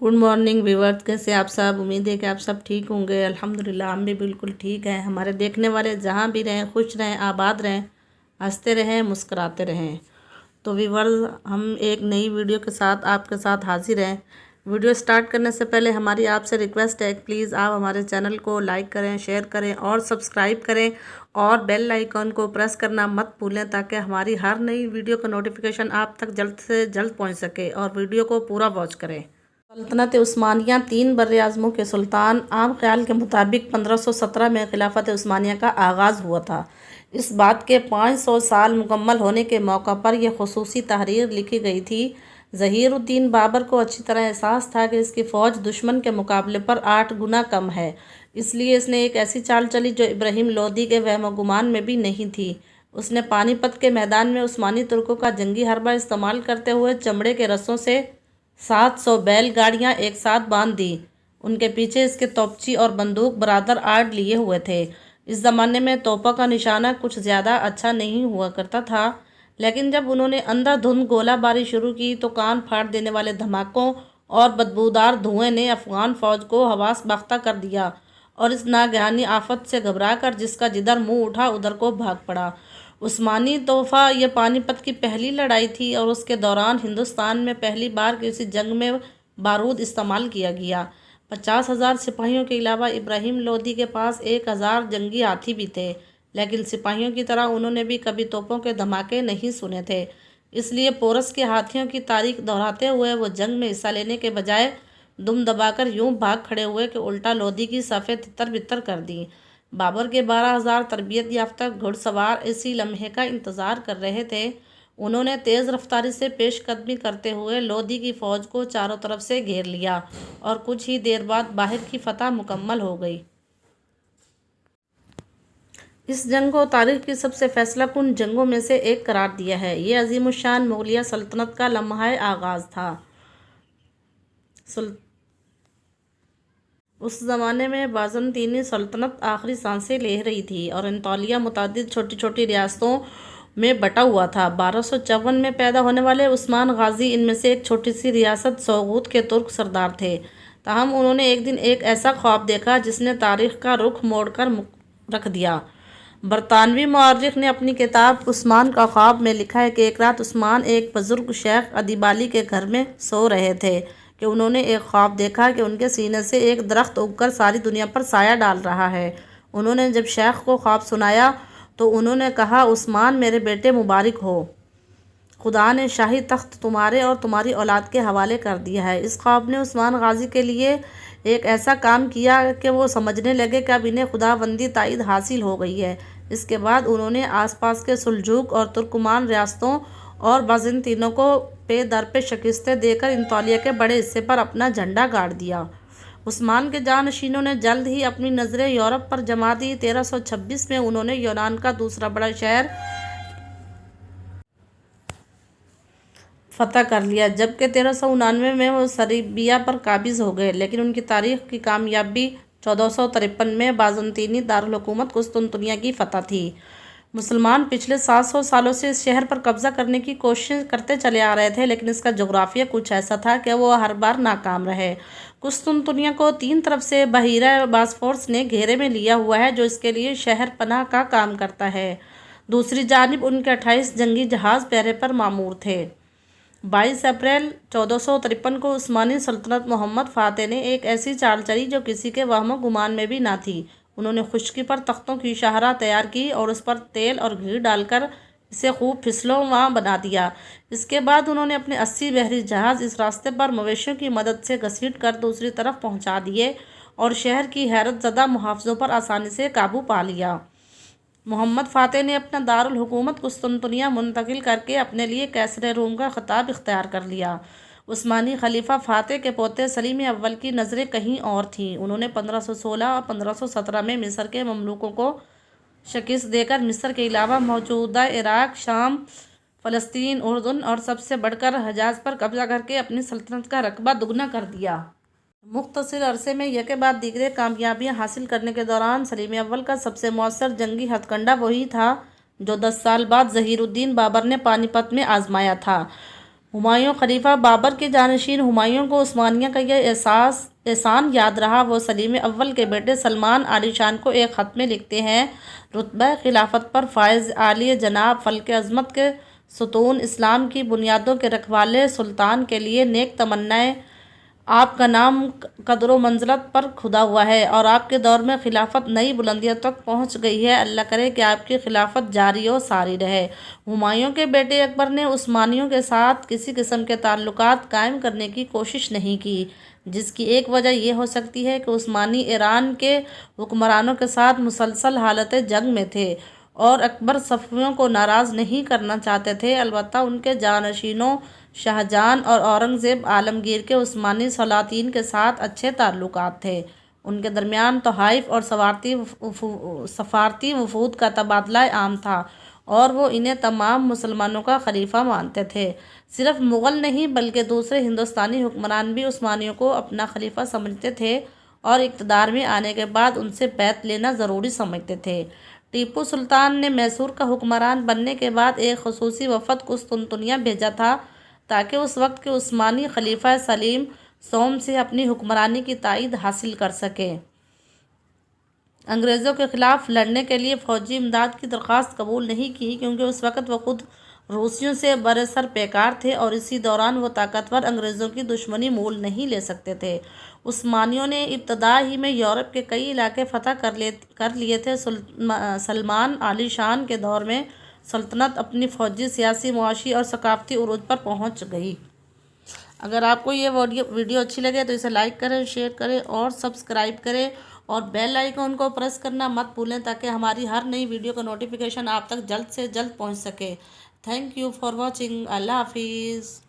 Good morning viewers, कैसे आप सब। उम्मीद है कि आप सब ठीक होंगे। अल्हम्दुलिल्लाह हम भी बिल्कुल ठीक हैं। हमारे देखने वाले जहाँ भी रहें खुश रहें, आबाद रहें, हंसते रहें, मुस्कुराते रहें। तो व्यूअर्स, हम एक नई वीडियो के साथ आपके साथ हाजिर हैं। वीडियो स्टार्ट करने से पहले हमारी आपसे रिक्वेस्ट है, प्लीज़ आप हमारे चैनल को लाइक करें, शेयर करें और सब्सक्राइब करें और बेल आइकन को प्रेस करना मत भूलें, ताकि हमारी हर नई वीडियो का नोटिफिकेशन आप तक जल्द से जल्द पहुंच सके। और वीडियो को पूरा वॉच करें। सल्तनत उस्मानिया 3 बर-ए-आज़मों के सुल्तान आम ख्याल के मुताबिक 1517 में खिलाफत उस्मानिया का आगाज़ हुआ था। इस बात के 500 साल मुकम्मल होने के मौका पर यह खुसूसी तहरीर लिखी गई थी। ज़हीरुद्दीन बाबर को अच्छी तरह एहसास था कि इसकी फ़ौज दुश्मन के मुकाबले पर 8 गुना कम है, इसलिए इसने एक ऐसी चाल चली जो इब्राहिम लोदी के वहम गुमान में भी नहीं थी। उसने पानीपत के मैदान में उस्मानी तुर्कों का जंगी हरबा इस्तेमाल करते हुए चमड़े के रस्सों से 700 बैलगाड़ियाँ एक साथ बांध दी। उनके पीछे इसके तोपची और बंदूक बरादर आड़ लिए हुए थे। इस ज़माने में तोपों का निशाना कुछ ज़्यादा अच्छा नहीं हुआ करता था, लेकिन जब उन्होंने अंधाधुंध गोलाबारी शुरू की तो कान फाड़ देने वाले धमाकों और बदबूदार धुएं ने अफ़गान फ़ौज को हवास बाख्ता कर दिया और इस नागहानी आफत से घबराकर जिसका जिधर मुँह उठा उधर को भाग पड़ा। उस्मानी तोहफ़ा यह पानीपत की पहली लड़ाई थी और उसके दौरान हिंदुस्तान में पहली बार किसी जंग में बारूद इस्तेमाल किया गया। 50,000 सिपाहियों के अलावा इब्राहिम लोदी के पास 1,000 जंगी हाथी भी थे, लेकिन सिपाहियों की तरह उन्होंने भी कभी तोपों के धमाके नहीं सुने थे। इसलिए पोरस के हाथियों की तारीख दोहराते हुए वो जंग में हिस्सा लेने के बजाय दुम दबाकर यूं भाग खड़े हुए कि उल्टा लोदी की सफ़ें तितर बितर कर दी। बाबर के 12,000 तरबियत याफ्ता घुड़सवार इसी लम्हे का इंतज़ार कर रहे थे। उन्होंने तेज़ रफ्तारी से पेशकदमी करते हुए लोदी की फ़ौज को चारों तरफ से घेर लिया और कुछ ही देर बाद बाहर की फतह मुकम्मल हो गई। इस जंग को तारीख़ की सबसे फैसलाकुन जंगों में से एक करार दिया है। ये अज़ीमुश्शान मुग़लिया सल्तनत का लम्हा आगाज़ था। उस ज़माने में बाज़ंतीनी सल्तनत आखिरी सांसें ले रही थी और अंतोलिया मुतअद्दिद छोटी छोटी रियासतों में बटा हुआ था। 1254 में पैदा होने वाले उस्मान गाजी इनमें से एक छोटी सी रियासत सोगूत के तुर्क सरदार थे। ताहम उन्होंने एक दिन एक ऐसा ख्वाब देखा जिसने तारीख़ का रुख मोड़कर रख दिया। बरतानवी मौर्रिख ने अपनी किताब उस्मान का ख्वाब में लिखा है कि एक रात उस्मान एक बुजुर्ग शेख अदीबाली के घर में सो रहे थे कि उन्होंने एक ख्वाब देखा कि उनके सीने से एक दरख्त उगकर सारी दुनिया पर साया डाल रहा है। उन्होंने जब शेख को ख्वाब सुनाया तो उन्होंने कहा, उस्मान मेरे बेटे मुबारक हो, खुदा ने शाही तख्त तुम्हारे और तुम्हारी औलाद के हवाले कर दिया है। इस ख्वाब ने उस्मान गाजी के लिए एक ऐसा काम किया कि वो समझने लगे कि अब इन्हें खुदाबंदी ताईद हासिल हो गई है। इसके बाद उन्होंने आसपास के सुलजूक और तुर्कमान रियासतों और बाज़ंतीनों को पे दर पे शिकस्तें देकर इंतोलिया के बड़े हिस्से पर अपना झंडा गाड़ दिया। उस्मान के जानशीनों ने जल्द ही अपनी नज़रें यूरोप पर जमा दी। 1326 में उन्होंने यूनान का दूसरा बड़ा शहर फतह कर लिया, जबकि 1399 में वो सर्बिया पर काबिज़ हो गए। लेकिन उनकी तारीख़ की कामयाबी 1453 में बाज़ंतीनी दारुल हुकूमत कुस्तुनतुनिया की फतह थी। मुसलमान पिछले 700 सालों से इस शहर पर कब्ज़ा करने की कोशिश करते चले आ रहे थे, लेकिन इसका जोग्राफिया कुछ ऐसा था कि वो हर बार नाकाम रहे। कुस्तुनतुनिया को 3 तरफ से बहीरा बास्फोरस ने घेरे में लिया हुआ है, जो इसके लिए शहर पनाह का काम करता है। दूसरी जानिब उनके 28 जंगी जहाज़ पहरे पर मामूर थे। 22 अप्रैल 1453 को उस्मानी सल्तनत मोहम्मद फ़ातेह ने एक ऐसी चाल चली जो किसी के वहम गुमान में भी ना थी। उन्होंने खुश्की पर तख्तों की शाहरा तैयार की और उस पर तेल और घी डालकर इसे खूब फिसलों बना दिया। इसके बाद उन्होंने अपने 80 बहरी जहाज़ इस रास्ते पर मवेशियों की मदद से घसीट कर दूसरी तरफ पहुंचा दिए और शहर की हैरत ज़दा मुहाफ़िज़ों पर आसानी से काबू पा लिया। मोहम्मद फ़ातेह ने अपना दारुल हुकूमत कुस्तुनतुनिया मुंतकिल करके अपने लिए कैसर रूम का खिताब इख्तियार कर लिया। उस्मानी खलीफा फ़ातेह के पोते सलीम अव्वल की नज़रें कहीं और थीं। उन्होंने 1516 और 1517 में मिस्र के ममलूकों को शिकस्त देकर मिस्र के अलावा मौजूदा इराक़, शाम, फ़लस्तीन, उर्दन और सबसे बढ़कर हजाज पर कब्ज़ा करके अपनी सल्तनत का रकबा दुगना कर दिया। मुख्तसर अरसे में यके बाद दीगरे कामयाबियाँ हासिल करने के दौरान सलीम अव्वल का सबसे मौसर जंगी हथकंडा वही था जो 10 साल बाद ज़हीरुद्दीन बाबर ने पानीपत में आजमाया था। ہمایوں خلیفہ بابر کے جانشین ہمایوں کو عثمانیہ کا یہ احسان یاد رہا۔ وہ سلیم اول کے بیٹے سلمان عالی شان کو ایک خط میں لکھتے ہیں: رتبہ خلافت پر فائز عالی جناب، فلک عظمت کے ستون، اسلام کی بنیادوں کے رکھوالے سلطان کے لیے نیک تمنائیں۔ آپ کا نام قدر و منزلت پر کھدا ہوا ہے اور آپ کے دور میں خلافت نئی بلندیوں تک پہنچ گئی ہے۔ اللہ کرے کہ آپ کی خلافت جاری و ساری رہے۔ ہمایوں کے بیٹے اکبر نے عثمانیوں کے ساتھ کسی قسم کے تعلقات قائم کرنے کی کوشش نہیں کی، جس کی ایک وجہ یہ ہو سکتی ہے کہ عثمانی ایران کے حکمرانوں کے ساتھ مسلسل حالت جنگ میں تھے اور اکبر صفویوں کو ناراض نہیں کرنا چاہتے تھے۔ البتہ ان کے جانشینوں شاہجہاں اور اورنگزیب عالمگیر کے عثمانی سلاطین کے ساتھ اچھے تعلقات تھے۔ ان کے درمیان تحائف اور سفارتی وفود کا تبادلہ عام تھا اور وہ انہیں تمام مسلمانوں کا خلیفہ مانتے تھے۔ صرف مغل نہیں بلکہ دوسرے ہندوستانی حکمران بھی عثمانیوں کو اپنا خلیفہ سمجھتے تھے اور اقتدار میں آنے کے بعد ان سے بیعت لینا ضروری سمجھتے تھے۔ ٹیپو سلطان نے میسور کا حکمران بننے کے بعد ایک خصوصی وفد قسطنطنیہ بھیجا تھا تاکہ اس وقت کے عثمانی خلیفہ سلیم سوم سے اپنی حکمرانی کی تائید حاصل کر سکے۔ انگریزوں کے خلاف لڑنے کے لیے فوجی امداد کی درخواست قبول نہیں کی کیونکہ اس وقت وہ خود روسیوں سے برسر پیکار تھے اور اسی دوران وہ طاقتور انگریزوں کی دشمنی مول نہیں لے سکتے تھے۔ عثمانیوں نے ابتدا ہی میں یورپ کے کئی علاقے فتح کر لیے تھے۔ سلمان عالی شان کے دور میں سلطنت اپنی فوجی، سیاسی، معاشی اور ثقافتی عروج پر پہنچ گئی۔ اگر آپ کو یہ ویڈیو اچھی لگے تو اسے لائک کریں، شیئر کریں اور سبسکرائب کریں اور بیل آئیکن کو پریس کرنا مت بھولیں تاکہ ہماری ہر نئی ویڈیو کا نوٹیفیکیشن آپ تک جلد سے جلد پہنچ سکے۔ Thank you for watching. اللہ حافظ۔